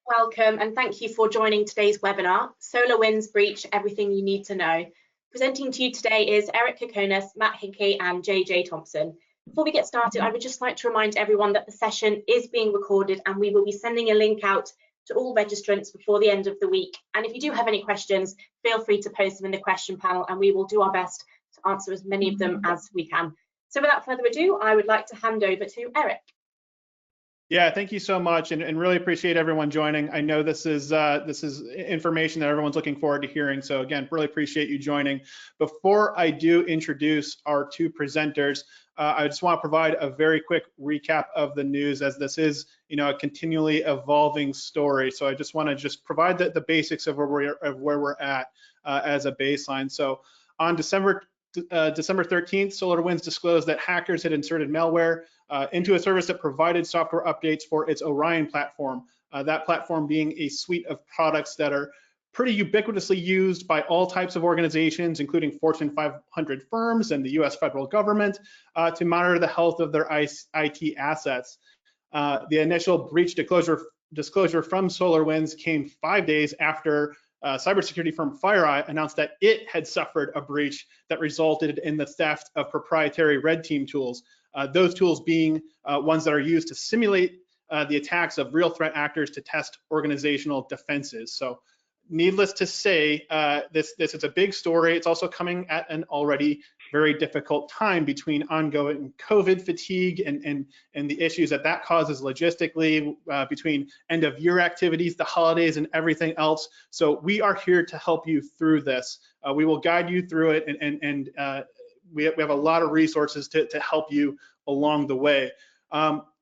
Welcome and thank you for joining today's webinar, SolarWinds Breach, Everything You Need to Know. Presenting to you today is Eric Kokonis, Matt Hickey and JJ Thompson. Before we get started, I would just like to remind everyone that the session is being recorded and we will be sending a link out to all registrants before the end of the week. And if you do have any questions, feel free to post them in the question panel and we will do our best to answer as many of them as we can. So without further ado, I would like to hand over to Eric. Yeah, thank you so much, and really appreciate everyone joining. I know this is information that everyone's looking forward to hearing. So again, really appreciate you joining. Before I do introduce our two presenters, I just want to provide a very quick recap of the news, as this is, a continually evolving story. So I just want to provide the basics of where we're at as a baseline. So on December 13th, SolarWinds disclosed that hackers had inserted malware into a service that provided software updates for its Orion platform, that platform being a suite of products that are pretty ubiquitously used by all types of organizations, including Fortune 500 firms and the US federal government, to monitor the health of their IT assets. The initial breach disclosure from SolarWinds came 5 days after cybersecurity firm FireEye announced that it had suffered a breach that resulted in the theft of proprietary red team tools. Those tools being ones that are used to simulate the attacks of real threat actors to test organizational defenses. So needless to say, this is a big story. It's also coming at an already very difficult time between ongoing COVID fatigue and the issues that causes logistically, between end of year activities, the holidays, and everything else. So we are here to help you through this. We will guide you through it, and we have a lot of resources to help you along the way.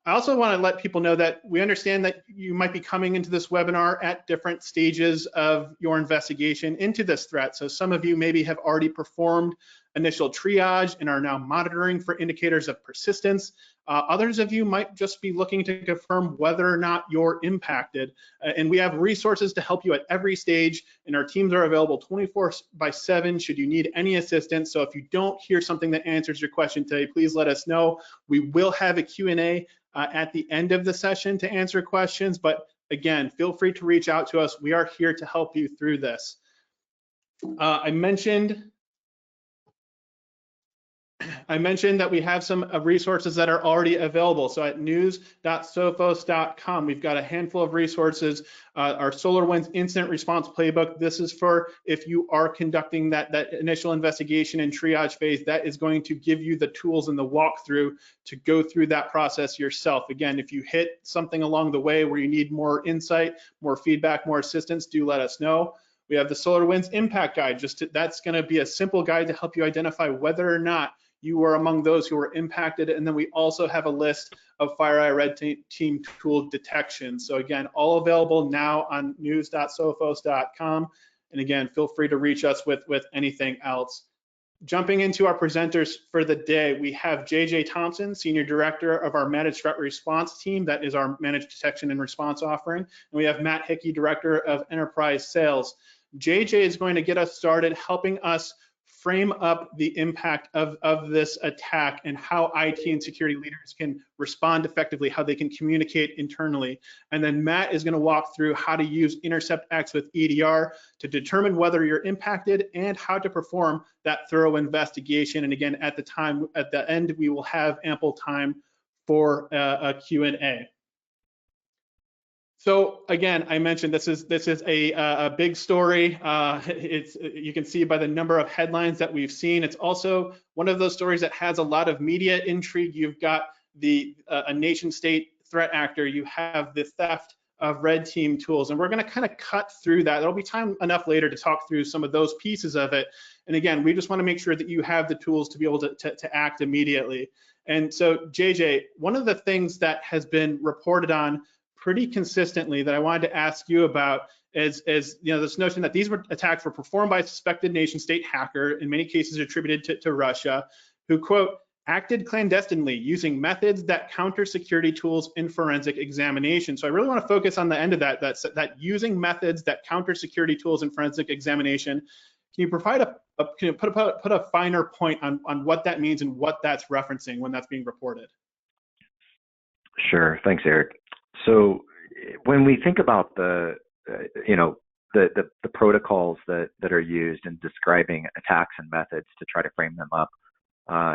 I also want to let people know that we understand that you might be coming into this webinar at different stages of your investigation into this threat. So some of you maybe have already performed initial triage and are now monitoring for indicators of persistence. Others of you might just be looking to confirm whether or not you're impacted. And we have resources to help you at every stage, and our teams are available 24/7 should you need any assistance. So if you don't hear something that answers your question today, please let us know. We will have a Q&A at the end of the session to answer questions, but again, feel free to reach out to us. We are here to help you through this. I mentioned that we have some resources that are already available. So at news.sophos.com, we've got a handful of resources. Our SolarWinds Incident Response Playbook, this is for if you are conducting that initial investigation and triage phase, that is going to give you the tools and the walkthrough to go through that process yourself. Again, if you hit something along the way where you need more insight, more feedback, more assistance, do let us know. We have the SolarWinds Impact Guide. That's going to be a simple guide to help you identify whether or not you are among those who are impacted. And then we also have a list of FireEye Red Team tool detection. So again, all available now on news.sophos.com. And again, feel free to reach us with anything else. Jumping into our presenters for the day, we have JJ Thompson, Senior Director of our Managed Threat Response team. That is our Managed Detection and Response offering. And we have Matt Hickey, Director of Enterprise Sales. JJ is going to get us started helping us frame up the impact of this attack and how IT and security leaders can respond effectively, how they can communicate internally. And then Matt is going to walk through how to use Intercept X with EDR to determine whether you're impacted and how to perform that thorough investigation. And again, at the end, we will have ample time for a Q&A. So again, I mentioned this is a big story. You can see by the number of headlines that we've seen. It's also one of those stories that has a lot of media intrigue. You've got a nation state threat actor. You have the theft of red team tools, and we're going to kind of cut through that. There'll be time enough later to talk through some of those pieces of it. And again, we just want to make sure that you have the tools to be able to act immediately. And so, JJ, one of the things that has been reported on pretty consistently that I wanted to ask you about is this notion that these attacks were performed by a suspected nation state hacker, in many cases attributed to Russia, who, quote, acted clandestinely using methods that counter security tools in forensic examination. So I really want to focus on the end of that using methods that counter security tools in forensic examination. Can you provide put a finer point on what that means and what that's referencing when that's being reported? Sure, thanks, Eric. So when we think about the protocols that are used in describing attacks and methods to try to frame them up,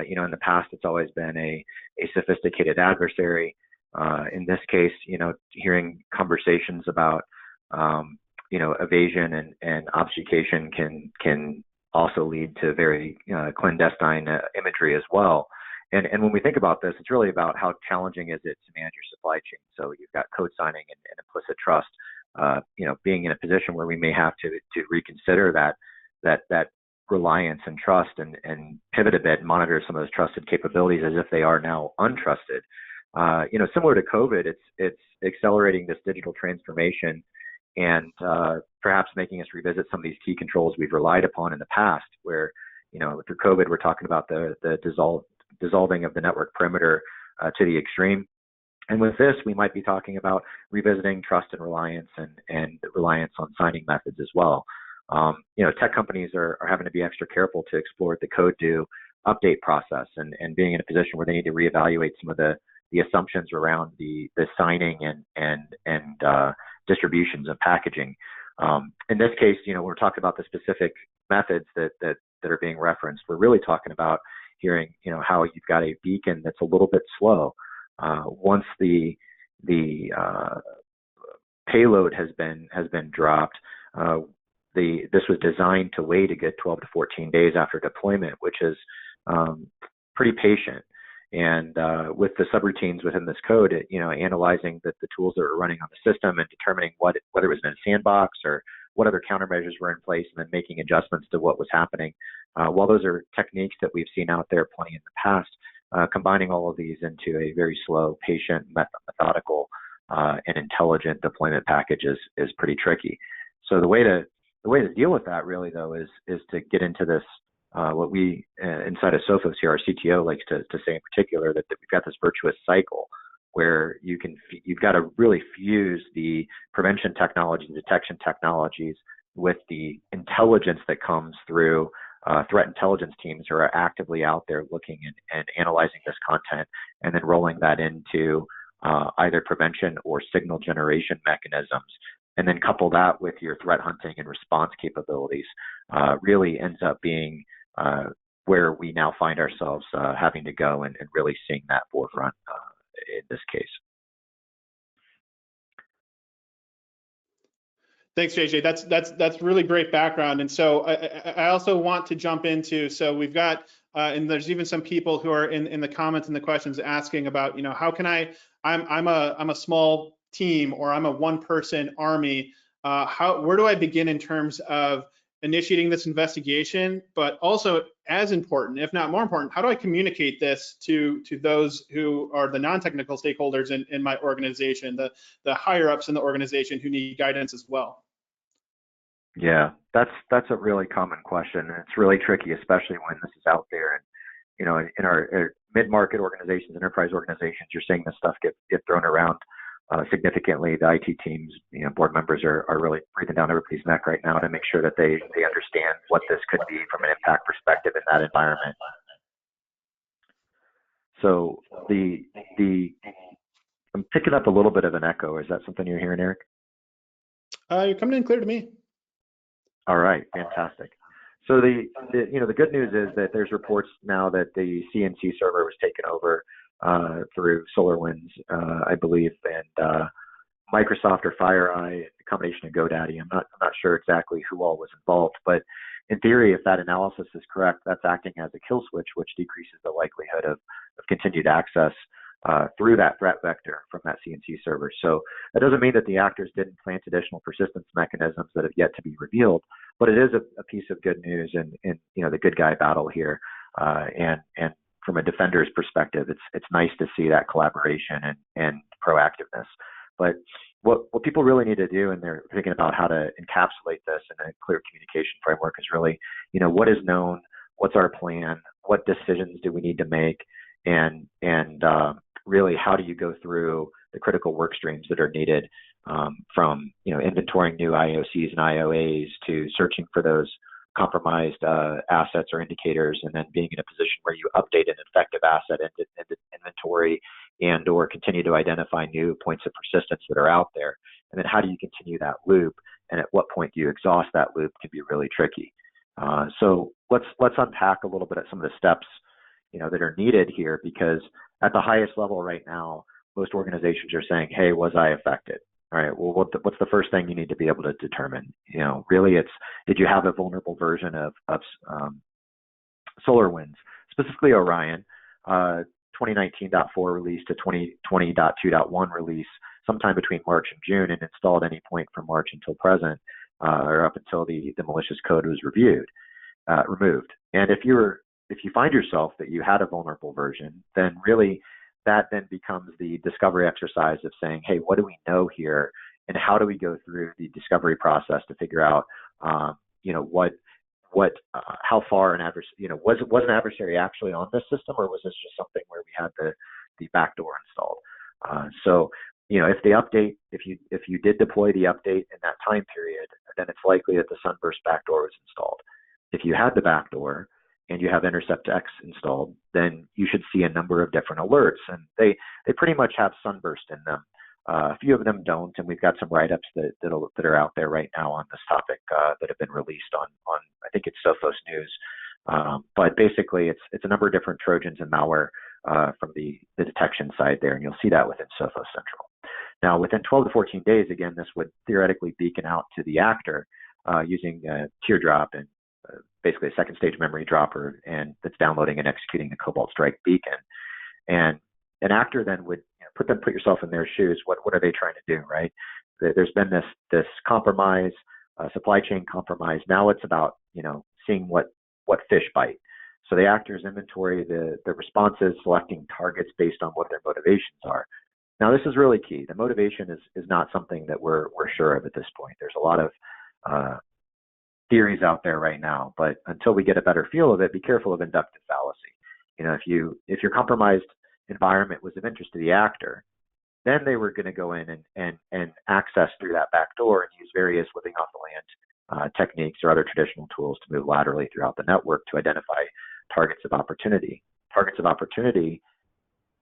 in the past, it's always been a sophisticated adversary. In this case, hearing conversations about, evasion and obfuscation can also lead to very clandestine imagery as well. And when we think about this, it's really about how challenging is it to manage your supply chain. So you've got code signing and implicit trust, being in a position where we may have to reconsider that reliance and trust and pivot a bit and monitor some of those trusted capabilities as if they are now untrusted. Similar to COVID, it's accelerating this digital transformation and perhaps making us revisit some of these key controls we've relied upon in the past, where, through COVID, we're talking about the dissolving of the network perimeter to the extreme. And with this, we might be talking about revisiting trust and reliance and reliance on signing methods as well. Tech companies are having to be extra careful to explore the code to update process and being in a position where they need to reevaluate some of the assumptions around the signing and distributions and packaging. In this case, we're talking about the specific methods that are being referenced. We're really talking about hearing, how you've got a beacon that's a little bit slow. Once the payload has been dropped, this was designed to wait a good 12 to 14 days after deployment, which is pretty patient. And with the subroutines within this code, analyzing the tools that were running on the system and determining whether it was in a sandbox or what other countermeasures were in place, and then making adjustments to what was happening. While those are techniques that we've seen out there plenty in the past, combining all of these into a very slow, patient, methodical, and intelligent deployment package is pretty tricky. So the way to deal with that really, though, is to get into this, what we inside of Sophos here, our CTO likes to say in particular, that we've got this virtuous cycle where you've got to really fuse the prevention technologies, detection technologies with the intelligence that comes through threat intelligence teams who are actively out there looking and analyzing this content, and then rolling that into either prevention or signal generation mechanisms, and then couple that with your threat hunting and response capabilities, really ends up being where we now find ourselves having to go and really seeing that forefront in this case. Thanks, JJ. That's really great background. And so I also want to jump into, so we've got, and there's even some people who are in the comments and the questions asking about, how can I'm a small team, or I'm a one-person army. Where do I begin in terms of initiating this investigation? But also, as important, if not more important, how do I communicate this to those who are the non-technical stakeholders in my organization, the higher ups in the organization who need guidance as well? Yeah, that's a really common question, and it's really tricky, especially when this is out there. And in our mid-market organizations, enterprise organizations, you're seeing this stuff get thrown around significantly. The IT teams, board members are really breathing down everybody's neck right now to make sure that they understand what this could be from an impact perspective in that environment. So I'm picking up a little bit of an echo. Is that something you're hearing, Eric? You're coming in clear to me. All right, fantastic. So the good news is that there's reports now that the CNC server was taken over through SolarWinds, I believe, and Microsoft or FireEye, a combination of GoDaddy. I'm not sure exactly who all was involved, but in theory, if that analysis is correct, that's acting as a kill switch, which decreases the likelihood of continued access through that threat vector from that CNC server. So that doesn't mean that the actors didn't plant additional persistence mechanisms that have yet to be revealed, but it is a piece of good news in the good guy battle here. And from a defender's perspective, it's nice to see that collaboration and proactiveness. But what people really need to do, and they're thinking about how to encapsulate this in a clear communication framework, is really, what is known, what's our plan, what decisions do we need to make, and really, how do you go through the critical work streams that are needed, from inventorying new IOCs and IOAs to searching for those compromised assets or indicators, and then being in a position where you update an effective asset into inventory and or continue to identify new points of persistence that are out there. And then how do you continue that loop? And at what point do you exhaust that loop can be really tricky. So let's unpack a little bit at some of the steps, that are needed here, because at the highest level right now, most organizations are saying, hey, was I affected? All right, well, what's the first thing you need to be able to determine? Really it's, did you have a vulnerable version of SolarWinds, specifically Orion, 2019.4 release to 2020.2.1 release sometime between March and June, and installed any point from March until present, or up until the malicious code was removed. And if you find yourself that you had a vulnerable version, then really that then becomes the discovery exercise of saying, hey, what do we know here, and how do we go through the discovery process to figure out, how far an adversary, was an adversary actually on this system, or was this just something where we had the backdoor installed? So if the update, if you did deploy the update in that time period, then it's likely that the Sunburst backdoor was installed. If you had the backdoor and you have Intercept X installed, then you should see a number of different alerts, and they pretty much have Sunburst in them. A few of them don't, and we've got some write-ups that are out there right now on this topic that have been released on I think it's Sophos News. But basically, it's a number of different Trojans and malware from the detection side there, and you'll see that within Sophos Central. Now, within 12 to 14 days, again, this would theoretically beacon out to the actor using Teardrop and basically a second stage memory dropper, and that's downloading and executing the Cobalt Strike beacon. And an actor then would put yourself in their shoes. What are they trying to do, right? There's been this compromise, supply chain compromise. Now it's about seeing what fish bite. So the actors inventory the responses, selecting targets based on what their motivations are. Now this is really key. The motivation is not something that we're sure of at this point. There's a lot of theories out there right now, but until we get a better feel of it, be careful of inductive fallacy. If your compromised environment was of interest to the actor, then they were going to go in and access through that back door and use various living off the land techniques or other traditional tools to move laterally throughout the network to identify targets of opportunity. Targets of opportunity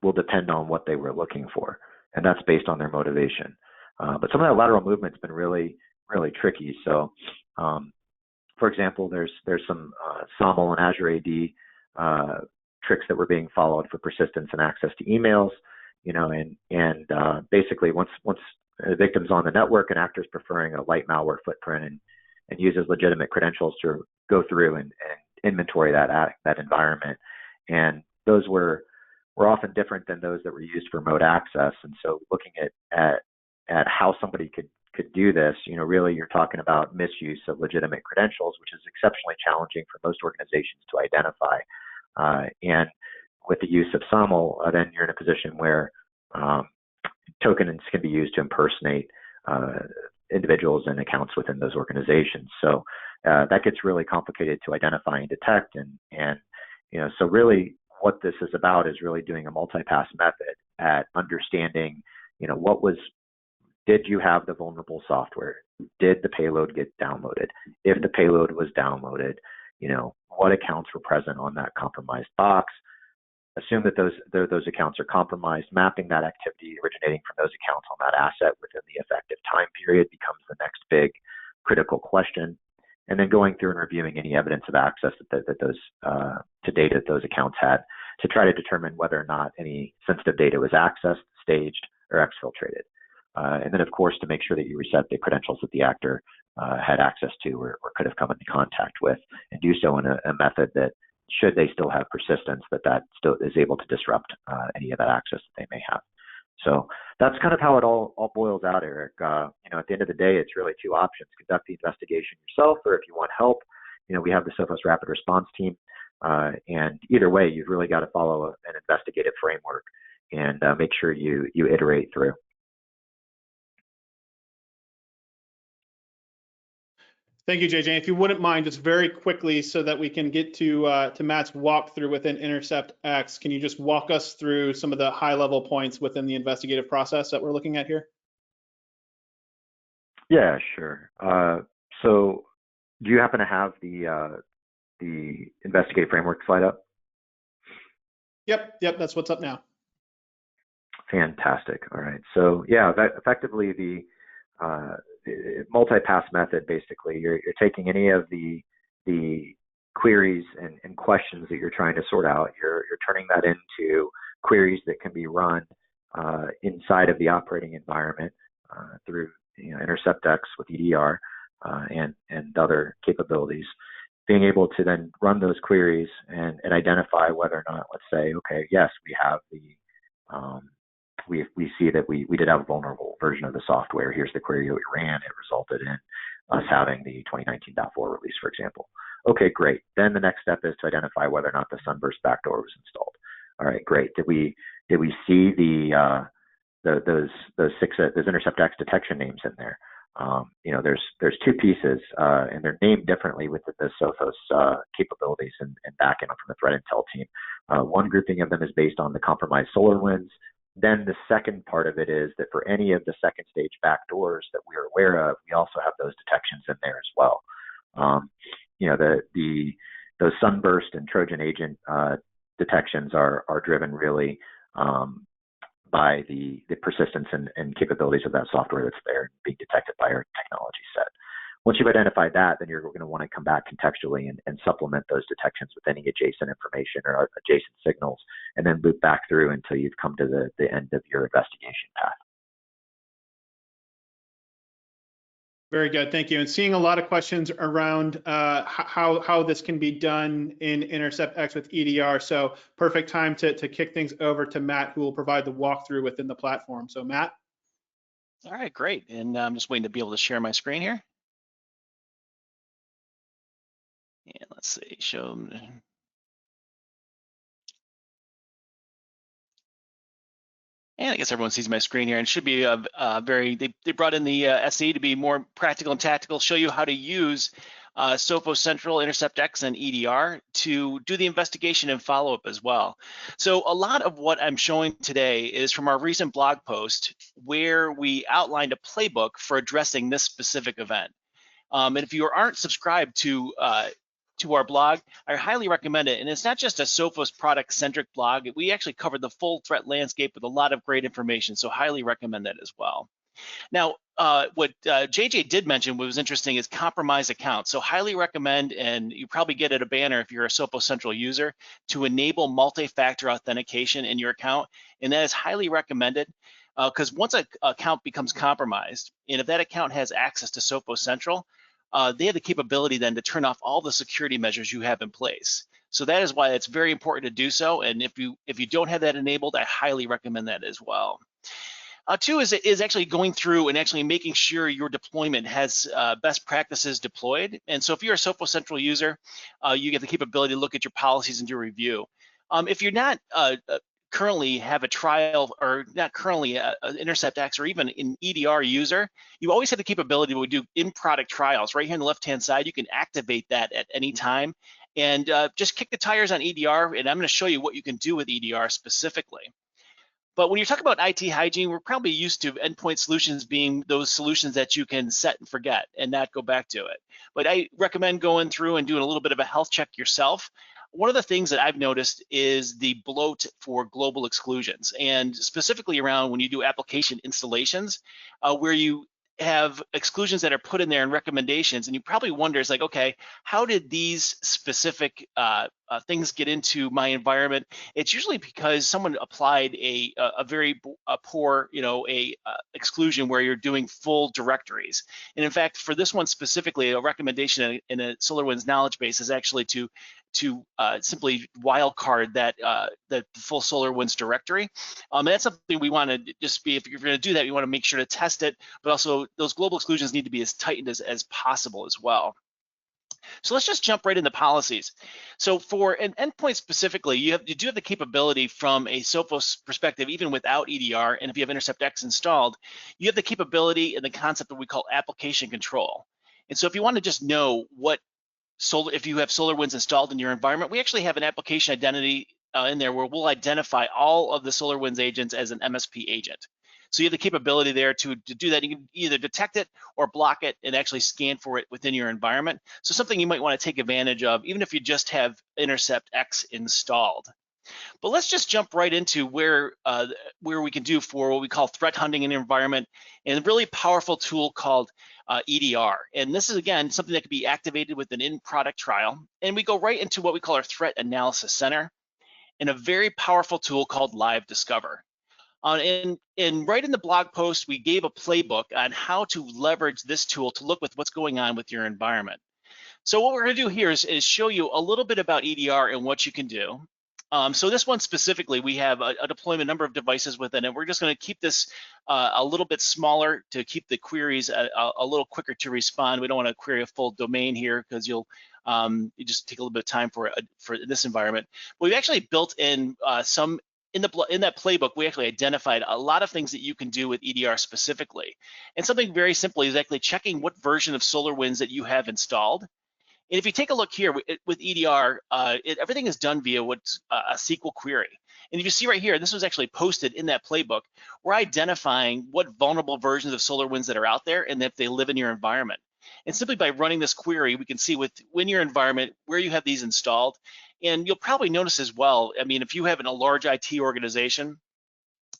will depend on what they were looking for, and that's based on their motivation. But some of that lateral movement's been really, really tricky. So, for example, there's some SAML and Azure AD tricks that were being followed for persistence and access to emails, and basically once a victim's on the network, an actor's preferring a light malware footprint and uses legitimate credentials to go through and inventory that environment. And those were often different than those that were used for remote access. And so looking at how somebody could do this, really you're talking about misuse of legitimate credentials, which is exceptionally challenging for most organizations to identify. And with the use of SAML, then you're in a position where tokens can be used to impersonate individuals and accounts within those organizations. So that gets really complicated to identify and detect. And so really what this is about is really doing a multi-pass method at understanding, did you have the vulnerable software? Did the payload get downloaded? If the payload was downloaded, what accounts were present on that compromised box? Assume that those accounts are compromised. Mapping that activity originating from those accounts on that asset within the effective time period becomes the next big critical question. And then going through and reviewing any evidence of access that those to data that those accounts had to try to determine whether or not any sensitive data was accessed, staged, or exfiltrated. And then, of course, to make sure that you reset the credentials that the actor had access to or could have come into contact with, and do so in a method that, should they still have persistence, that still is able to disrupt any of that access that they may have. So that's kind of how it all boils out, Eric. At the end of the day, it's really two options: conduct the investigation yourself, or if you want help, we have the Sophos Rapid Response Team. And either way, you've really got to follow an investigative framework and make sure you iterate through. Thank you, JJ. If you wouldn't mind, just very quickly, so that we can get to Matt's walkthrough within Intercept X, can you just walk us through some of the high-level points within the investigative process that we're looking at here? Yeah, sure. So, do you happen to have the investigative framework slide up? Yep, that's what's up now. Fantastic. All right. So yeah, effectively the multi-pass method, basically, you're taking any of the queries and questions that you're trying to sort out. You're turning that into queries that can be run inside of the operating environment through InterceptX with EDR and other capabilities. Being able to then run those queries and identify whether or not, let's say, okay, yes, we have the we see that we did have a vulnerable version of the software. Here's the query that we ran. It resulted in us having the 2019.4 release, for example. Okay, great. Then the next step is to identify whether or not the Sunburst backdoor was installed. All right, great. Did we see those InterceptX detection names in there? There's two pieces, and they're named differently with the Sophos capabilities and backend from the threat intel team. One grouping of them is based on the compromised SolarWinds. Then the second part of it is that for any of the second stage backdoors that we are aware of, we also have those detections in there as well. Those Sunburst and Trojan agent detections are driven really by the persistence and capabilities of that software that's there being detected by our technology set. Once you've identified that, then you're going to want to come back contextually and supplement those detections with any adjacent information or adjacent signals, and then loop back through until you've come to the end of your investigation path. Very good, thank you. And seeing a lot of questions around how this can be done in InterceptX with EDR. So perfect time to kick things over to Matt, who will provide the walkthrough within the platform. So Matt. All right, great. And I'm just waiting to be able to share my screen here. And let's see, show. And I guess everyone sees my screen here, and it should be they brought in the SE to be more practical and tactical, show you how to use Sophos Central, InterceptX, and EDR to do the investigation and follow-up as well. So a lot of what I'm showing today is from our recent blog post where we outlined a playbook for addressing this specific event. And if you aren't subscribed to our blog, I highly recommend it. And it's not just a Sophos product-centric blog. We actually covered the full threat landscape with a lot of great information, so highly recommend that as well. Now, what JJ did mention, what was interesting, is compromised accounts. So highly recommend, and you probably get it a banner if you're a Sophos Central user, to enable multi-factor authentication in your account. And that is highly recommended because once an account becomes compromised, and if that account has access to Sophos Central, they have the capability then to turn off all the security measures you have in place. So that is why it's very important to do so. And if you don't have that enabled, I highly recommend that as well. Two is actually going through and actually making sure your deployment has best practices deployed. And so if you're a Sophos Central user, you get the capability to look at your policies and do a review. If you're not currently have a trial, or not currently an InterceptX or even an EDR user, you always have the capability to do in-product trials. Right here on the left-hand side, you can activate that at any time and just kick the tires on EDR, and I'm going to show you what you can do with EDR specifically. But when you talk about IT hygiene, we're probably used to endpoint solutions being those solutions that you can set and forget and not go back to it. But I recommend going through and doing a little bit of a health check yourself. One of the things that I've noticed is the bloat for global exclusions, and specifically around when you do application installations, where you have exclusions that are put in there in recommendations, and you probably wonder, it's like, okay, how did these specific things get into my environment? It's usually because someone applied a very poor, exclusion where you're doing full directories. And in fact, for this one specifically, a recommendation in a SolarWinds knowledge base is actually to simply wildcard the full SolarWinds directory. And that's something we want to just be, if you're going to do that, you want to make sure to test it, but also those global exclusions need to be as tightened as possible as well. So let's just jump right into policies. So for an endpoint specifically, you do have the capability from a Sophos perspective, even without EDR, and if you have InterceptX installed, you have the capability and the concept that we call application control. And so if you want to just know if you have SolarWinds installed in your environment, we actually have an application identity in there where we'll identify all of the SolarWinds agents as an MSP agent. So you have the capability there to do that. You can either detect it or block it and actually scan for it within your environment. So something you might want to take advantage of, even if you just have InterceptX installed. But let's just jump right into where we can do for what we call threat hunting in the environment, and a really powerful tool called EDR. And this is, again, something that can be activated with an in-product trial. And we go right into what we call our Threat Analysis Center and a very powerful tool called Live Discover. And right in the blog post, we gave a playbook on how to leverage this tool to look with what's going on with your environment. So what we're going to do here is show you a little bit about EDR and what you can do. So this one specifically, we have a deployment number of devices within it. We're just going to keep this a little bit smaller to keep the queries a little quicker to respond. We don't want to query a full domain here because you just take a little bit of time for this environment. But we've actually built in some in that playbook. We actually identified a lot of things that you can do with EDR specifically, and something very simple is actually checking what version of SolarWinds that you have installed. And if you take a look here with EDR, everything is done via what's a SQL query. And if you see right here, this was actually posted in that playbook. We're identifying what vulnerable versions of SolarWinds that are out there and if they live in your environment. And simply by running this query, we can see within your environment where you have these installed. And you'll probably notice as well, I mean, if you have a large IT organization,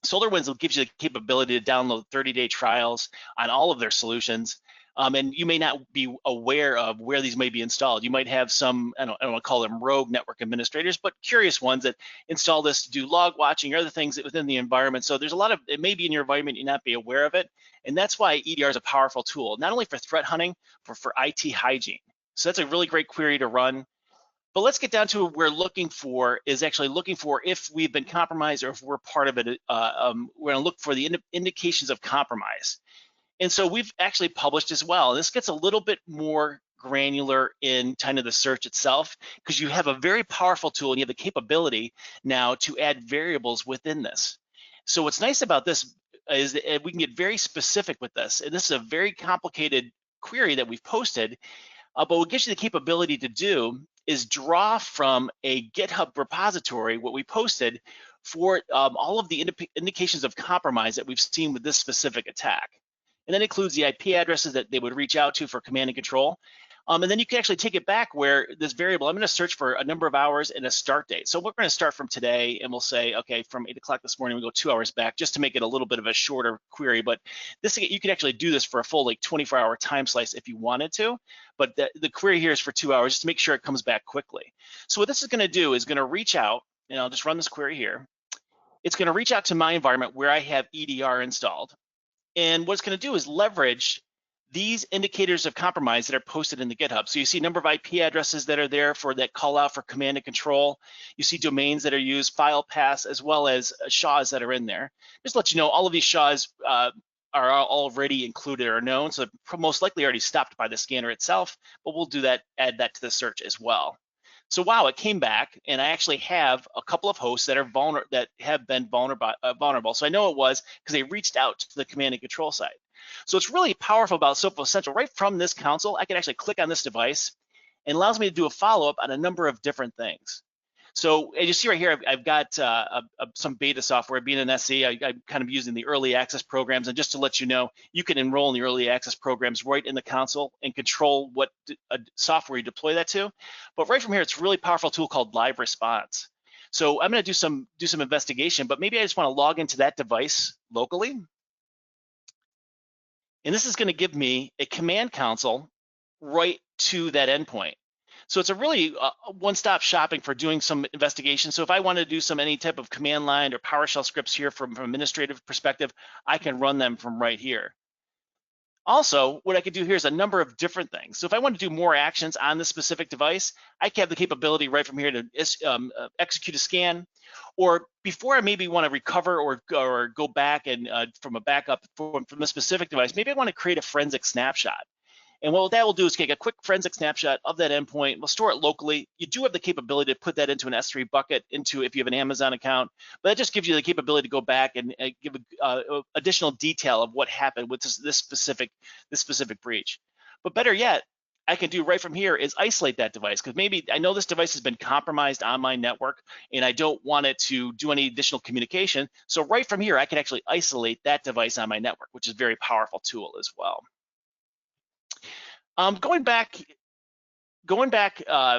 SolarWinds will give you the capability to download 30-day trials on all of their solutions. And you may not be aware of where these may be installed. You might have some, I don't want to call them rogue network administrators, but curious ones that install this to do log watching or other things within the environment. So there's a lot of, it may be in your environment, you not be aware of it. And that's why EDR is a powerful tool, not only for threat hunting, but for IT hygiene. So that's a really great query to run. But let's get down to what we're looking for is actually looking for if we've been compromised or if we're part of it. We're going to look for the indications of compromise. And so we've actually published as well. This gets a little bit more granular in kind of the search itself because you have a very powerful tool and you have the capability now to add variables within this. So what's nice about this is that we can get very specific with this. And this is a very complicated query that we've posted, but what gives you the capability to do is draw from a GitHub repository what we posted for all of the indications of compromise that we've seen with this specific attack. And that includes the IP addresses that they would reach out to for command and control. And then you can actually take it back where this variable, I'm going to search for a number of hours and a start date. So we're going to start from today and we'll say, okay, from 8 o'clock this morning, we go 2 hours back just to make it a little bit of a shorter query. But this, you can actually do this for a full like 24-hour time slice if you wanted to. But the query here is for 2 hours just to make sure it comes back quickly. So what this is going to do is going to reach out, and I'll just run this query here. It's going to reach out to my environment where I have EDR installed. And what it's going to do is leverage these indicators of compromise that are posted in the GitHub. So you see a number of IP addresses that are there for that call out for command and control. You see domains that are used, file paths, as well as SHAs that are in there. Just to let you know, all of these SHAs are already included or known, so they're most likely already stopped by the scanner itself, but we'll do that, add that to the search as well. So wow, it came back, and I actually have a couple of hosts that are that have been vulnerable. So I know it was because they reached out to the command and control side. So it's really powerful about Sophos Central. Right from this console, I can actually click on this device, and allows me to do a follow-up on a number of different things. So as you see right here, I've got some beta software. Being an SE, I'm kind of using the early access programs. And just to let you know, you can enroll in the early access programs right in the console and control what software you deploy that to. But right from here, it's a really powerful tool called Live Response. So I'm going to do some investigation, but maybe I just want to log into that device locally. And this is going to give me a command console right to that endpoint. So it's a really one-stop shopping for doing some investigation. So if I want to do any type of command line or PowerShell scripts here from an administrative perspective, I can run them from right here. Also, what I could do here is a number of different things. So if I want to do more actions on this specific device, I can have the capability right from here to execute a scan. Or before I maybe want to recover or go back and from a backup from a specific device, maybe I want to create a forensic snapshot. And what that will do is take a quick forensic snapshot of that endpoint. We'll store it locally. You do have the capability to put that into an S3 bucket if you have an Amazon account, but that just gives you the capability to go back and give additional detail of what happened with this specific breach. But better yet, I can do right from here is isolate that device, because maybe I know this device has been compromised on my network and I don't want it to do any additional communication. So right from here, I can actually isolate that device on my network, which is a very powerful tool as well. Going back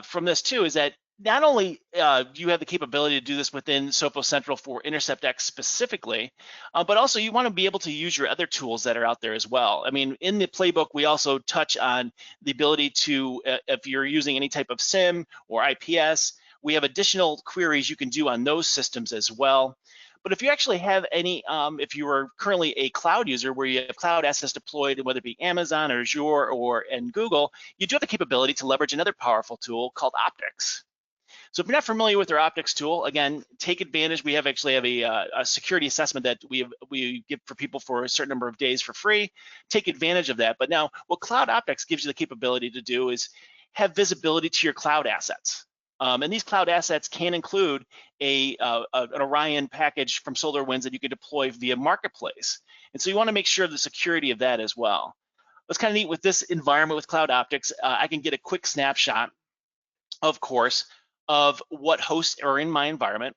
from this too is that not only do you have the capability to do this within Sophos Central for InterceptX specifically, but also you want to be able to use your other tools that are out there as well. I mean, in the playbook, we also touch on the ability to, if you're using any type of SIM or IPS, we have additional queries you can do on those systems as well. But if you actually have any, if you are currently a cloud user where you have cloud assets deployed, whether it be Amazon or Azure and Google, you do have the capability to leverage another powerful tool called Optics. So if you're not familiar with our Optics tool, again, take advantage. We actually have a security assessment that we give for people for a certain number of days for free. Take advantage of that. But now what Cloud Optics gives you the capability to do is have visibility to your cloud assets. And these cloud assets can include an Orion package from SolarWinds that you can deploy via Marketplace. And so you want to make sure of the security of that as well. What's kind of neat with this environment with Cloud Optics, I can get a quick snapshot, of course, of what hosts are in my environment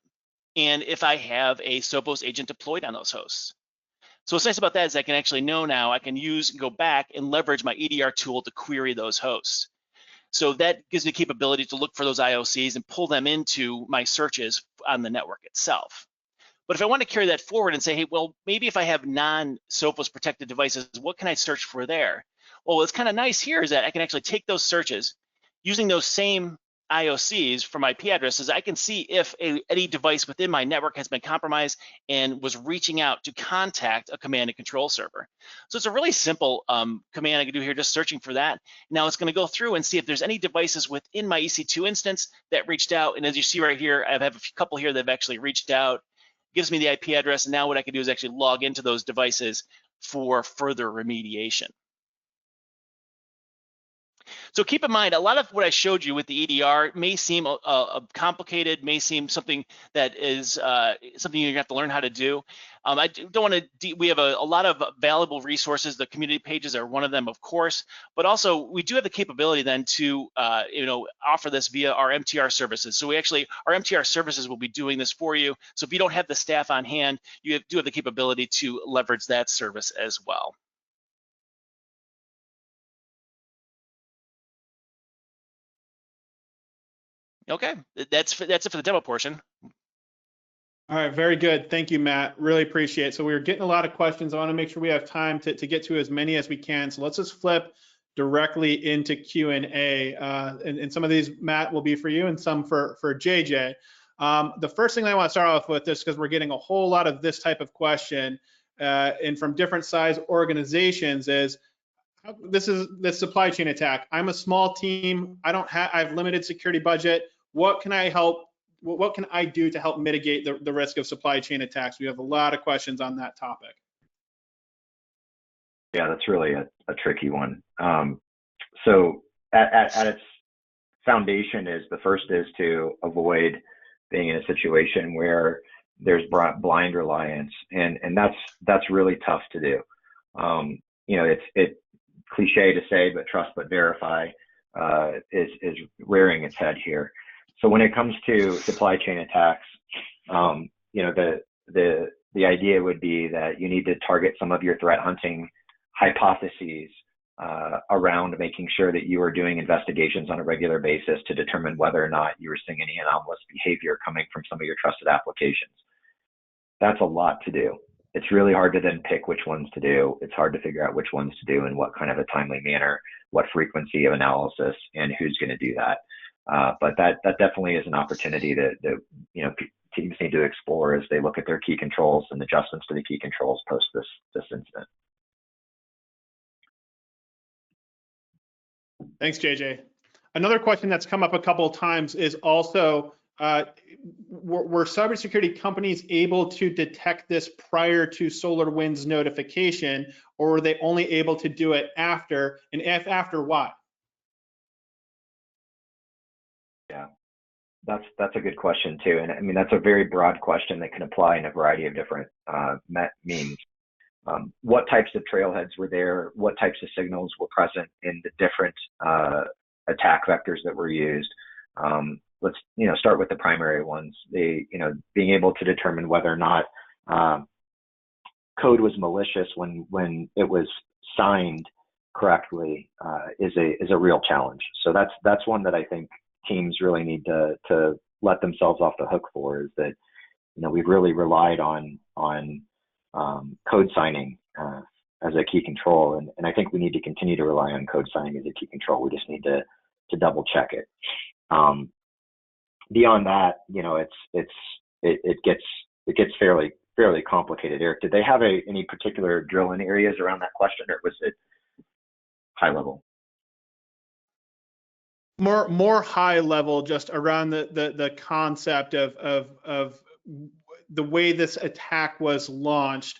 and if I have a Sophos agent deployed on those hosts. So what's nice about that is I can actually know now I can go back and leverage my EDR tool to query those hosts. So that gives me the capability to look for those IOCs and pull them into my searches on the network itself. But if I want to carry that forward and say, hey, well, maybe if I have non-Sophos protected devices, what can I search for there? Well, what's kind of nice here is that I can actually take those searches using those same IOCs from IP addresses. I can see if any device within my network has been compromised and was reaching out to contact a command and control server. So it's a really simple command I can do here, just searching for that. Now it's going to go through and see if there's any devices within my EC2 instance that reached out. And as you see right here, I have a couple here that have actually reached out. Gives me the IP address, and now what I can do is actually log into those devices for further remediation. So keep in mind, a lot of what I showed you with the EDR may seem complicated, may seem something that is something you're gonna have to learn how to do. I don't want to. We have a lot of valuable resources. The community pages are one of them, of course, but also we do have the capability then to offer this via our MTR services. So our MTR services will be doing this for you. So if you don't have the staff on hand, you do have the capability to leverage that service as well. Okay, that's it for the demo portion. All right, very good. Thank you, Matt. Really appreciate it. So we're getting a lot of questions. I want to make sure we have time to get to as many as we can. So let's just flip directly into Q&A. And some of these, Matt, will be for you and some for JJ. The first thing I want to start off with, just because we're getting a whole lot of this type of question and from different size organizations, is this is the supply chain attack. I'm a small team. I have limited security budget. What can I do to help mitigate the risk of supply chain attacks? We have a lot of questions on that topic. Yeah, that's really a tricky one. So at its foundation the first is to avoid being in a situation where there's blind reliance, and that's really tough to do. It's cliche to say, but trust but verify is rearing its head here. So when it comes to supply chain attacks, the idea would be that you need to target some of your threat hunting hypotheses around making sure that you are doing investigations on a regular basis to determine whether or not you are seeing any anomalous behavior coming from some of your trusted applications. That's a lot to do. It's really hard to then pick which ones to do. It's hard to figure out which ones to do in what kind of a timely manner, what frequency of analysis, and who's going to do that. But that definitely is an opportunity that teams need to explore as they look at their key controls and adjustments to the key controls post this incident. Thanks, JJ. Another question that's come up a couple of times is also, were cybersecurity companies able to detect this prior to SolarWinds notification, or were they only able to do it after? And if after, why? Yeah, that's a good question too. And I mean, that's a very broad question that can apply in a variety of different means. What types of trailheads were there? What types of signals were present in the different attack vectors that were used? Let's start with the primary ones. Being able to determine whether or not code was malicious when it was signed correctly is a real challenge. So that's one that I think teams really need to let themselves off the hook for is that, we've really relied on code signing as a key control, and I think we need to continue to rely on code signing as a key control. We just need to double check it. Beyond that, it gets fairly complicated. Eric, did they have any particular drill-in areas around that question, or was it high level? More high level, just around the concept of the way this attack was launched.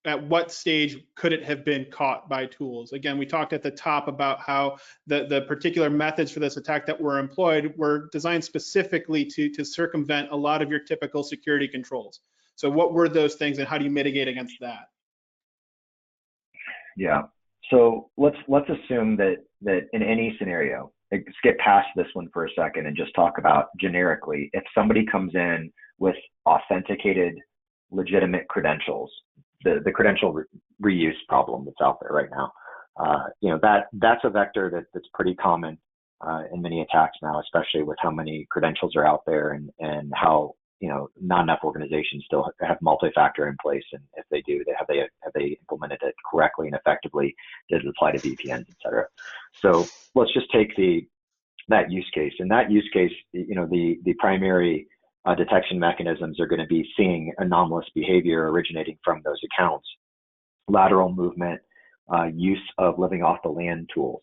At what stage could it have been caught by tools? Again, we talked at the top about how the particular methods for this attack that were employed were designed specifically to circumvent a lot of your typical security controls. So what were those things, and how do you mitigate against that? Yeah. So let's assume that in any scenario, let's get past this one for a second and just talk about generically, if somebody comes in with authenticated, legitimate credentials, the credential reuse problem that's out there right now, that's a vector that's pretty common in many attacks now, especially with how many credentials are out there and how not enough organizations still have multi-factor in place, and if they do, have they implemented it correctly and effectively? Did it apply to VPNs, et cetera? So let's just take that use case. In that use case, the primary detection mechanisms are going to be seeing anomalous behavior originating from those accounts, lateral movement, use of living off the land tools.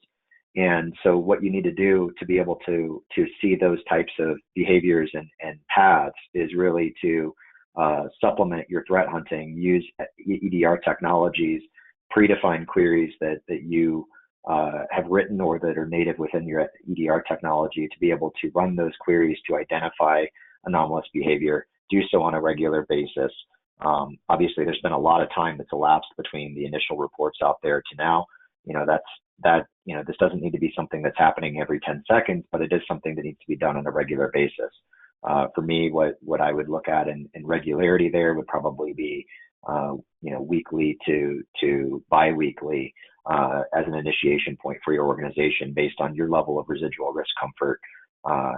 And so what you need to do to be able to see those types of behaviors and paths is really to supplement your threat hunting, use EDR technologies, predefined queries that you have written or that are native within your EDR technology to be able to run those queries to identify anomalous behavior, do so on a regular basis. Obviously, there's been a lot of time that's elapsed between the initial reports out there to now. This doesn't need to be something that's happening every 10 seconds, but it is something that needs to be done on a regular basis. For me, what I would look at in regularity there would probably be, weekly to bi-weekly as an initiation point for your organization based on your level of residual risk comfort.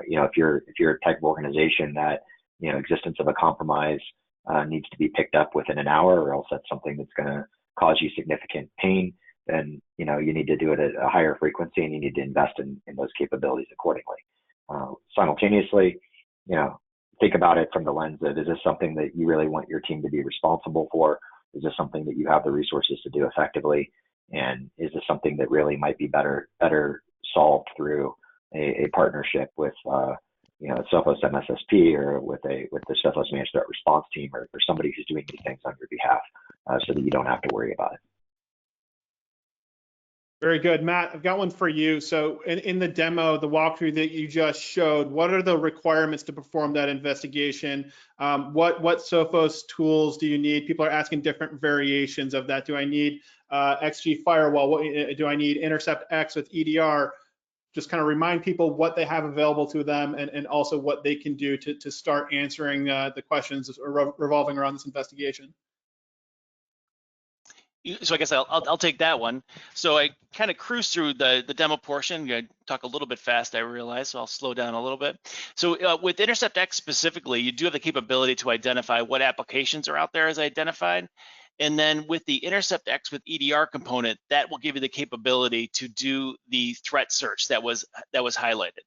If you're a type of organization that, existence of a compromise needs to be picked up within an hour, or else that's something that's going to cause you significant pain, then, you need to do it at a higher frequency, and you need to invest in those capabilities accordingly. Simultaneously, think about it from the lens of, is this something that you really want your team to be responsible for? Is this something that you have the resources to do effectively? And is this something that really might be better solved through a partnership with, Sophos MSSP or with the Sophos Managed Threat Response team or somebody who's doing these things on your behalf, so that you don't have to worry about it. Very good. Matt, I've got one for you. So in the demo, the walkthrough that you just showed, what are the requirements to perform that investigation? What Sophos tools do you need? People are asking different variations of that. Do I need XG firewall? What do I need? Intercept X with EDR? Just kind of remind people what they have available to them, and also what they can do to start answering the questions revolving around this investigation. So I guess I'll take that one. So I kind of cruise through the demo portion. I talk a little bit fast, I realize, so I'll slow down a little bit. So with Intercept X specifically, you do have the capability to identify what applications are out there as identified. And then with the Intercept X with EDR component, that will give you the capability to do the threat search that was highlighted.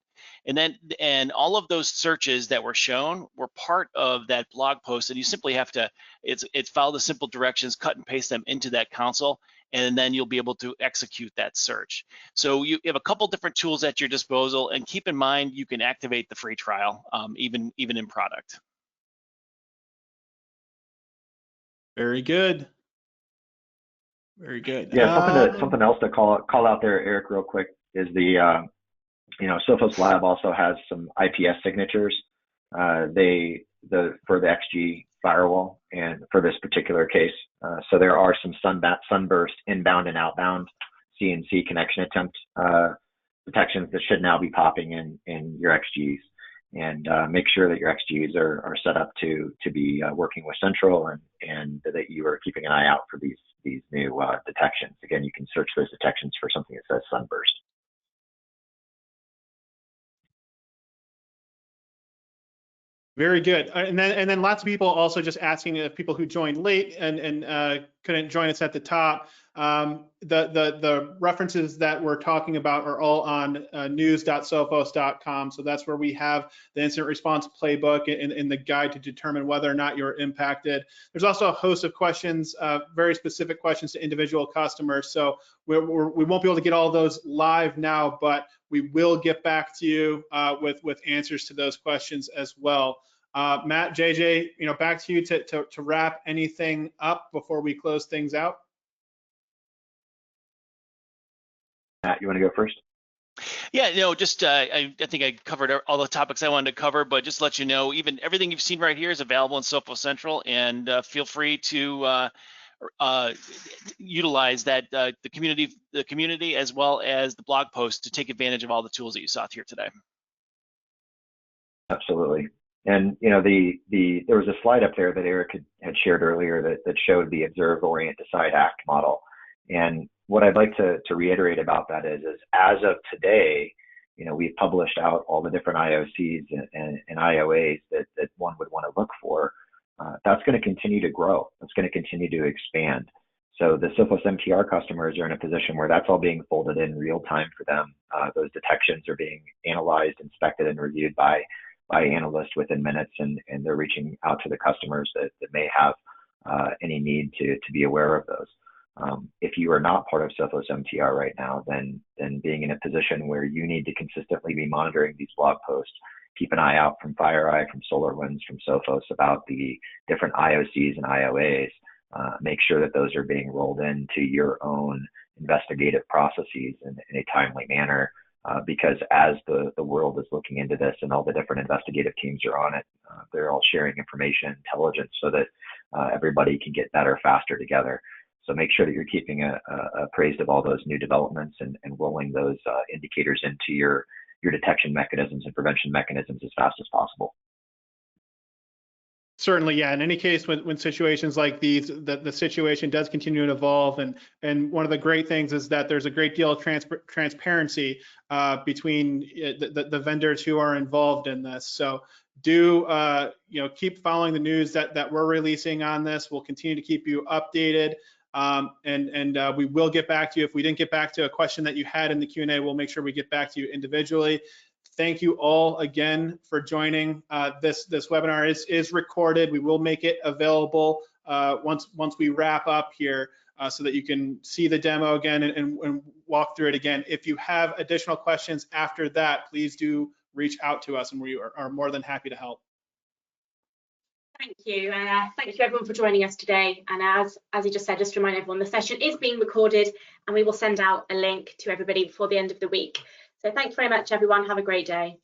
And all of those searches that were shown were part of that blog post, and you simply have to it's follow the simple directions, cut and paste them into that console, and then you'll be able to execute that search. So you have a couple different tools at your disposal, and keep in mind you can activate the free trial even in product. Very good. Very good. Yeah, something else to call out there, Eric, real quick, is the Sophos Lab also has some IPS signatures. For the XG firewall and for this particular case. So there are some sunburst inbound and outbound CNC connection attempt detections that should now be popping in your XGs. And make sure that your XGs are set up to be working with Central, and that you are keeping an eye out for these new detections. Again, you can search those detections for something that says sunburst. Very good. And then lots of people also just asking if people who joined late and couldn't join us at the top. The references that we're talking about are all on news.sophos.com. So that's where we have the incident response playbook and the guide to determine whether or not you're impacted. There's also a host of questions, very specific questions to individual customers. So we won't be able to get all those live now, but we will get back to you with answers to those questions as well. Matt, JJ, back to you to wrap anything up before we close things out. Matt, you want to go first? Yeah, just I think I covered all the topics I wanted to cover, but just to let you know, even everything you've seen right here is available in Sophos Central, and feel free to utilize that the community as well as the blog post to take advantage of all the tools that you saw here today. Absolutely. And there was a slide up there that Eric had shared earlier that showed the observe, orient, decide, act model. And what I'd like to reiterate about that is as of today, we've published out all the different IOCs and IOAs that one would want to look for. That's going to continue to grow. That's going to continue to expand. So the Sophos MTR customers are in a position where that's all being folded in real time for them. Those detections are being analyzed, inspected, and reviewed by analysts within minutes, and they're reaching out to the customers that may have any need to be aware of those. If you are not part of Sophos MTR right now, then being in a position where you need to consistently be monitoring these blog posts, keep an eye out from FireEye, from SolarWinds, from Sophos about the different IOCs and IOAs. Make sure that those are being rolled into your own investigative processes in a timely manner, because as the world is looking into this and all the different investigative teams are on it, they're all sharing information, intelligence, so that everybody can get better, faster together. So make sure that you're keeping appraised of all those new developments and rolling those indicators into your detection mechanisms and prevention mechanisms as fast as possible. Certainly, yeah. In any case, when situations like these, the situation does continue to evolve, and one of the great things is that there's a great deal of transparency between the vendors who are involved in this. So do keep following the news that we're releasing on this. We'll continue to keep you updated. And we will get back to you. If we didn't get back to a question that you had in the Q&A, we'll make sure we get back to you individually. Thank you all again for joining. This webinar is recorded. We will make it available once we wrap up here so that you can see the demo again and walk through it again. If you have additional questions after that, please do reach out to us, and we are more than happy to help. Thank you. Thank you everyone for joining us today. And as you just said, just to remind everyone, the session is being recorded, and we will send out a link to everybody before the end of the week. So thanks very much, everyone. Have a great day.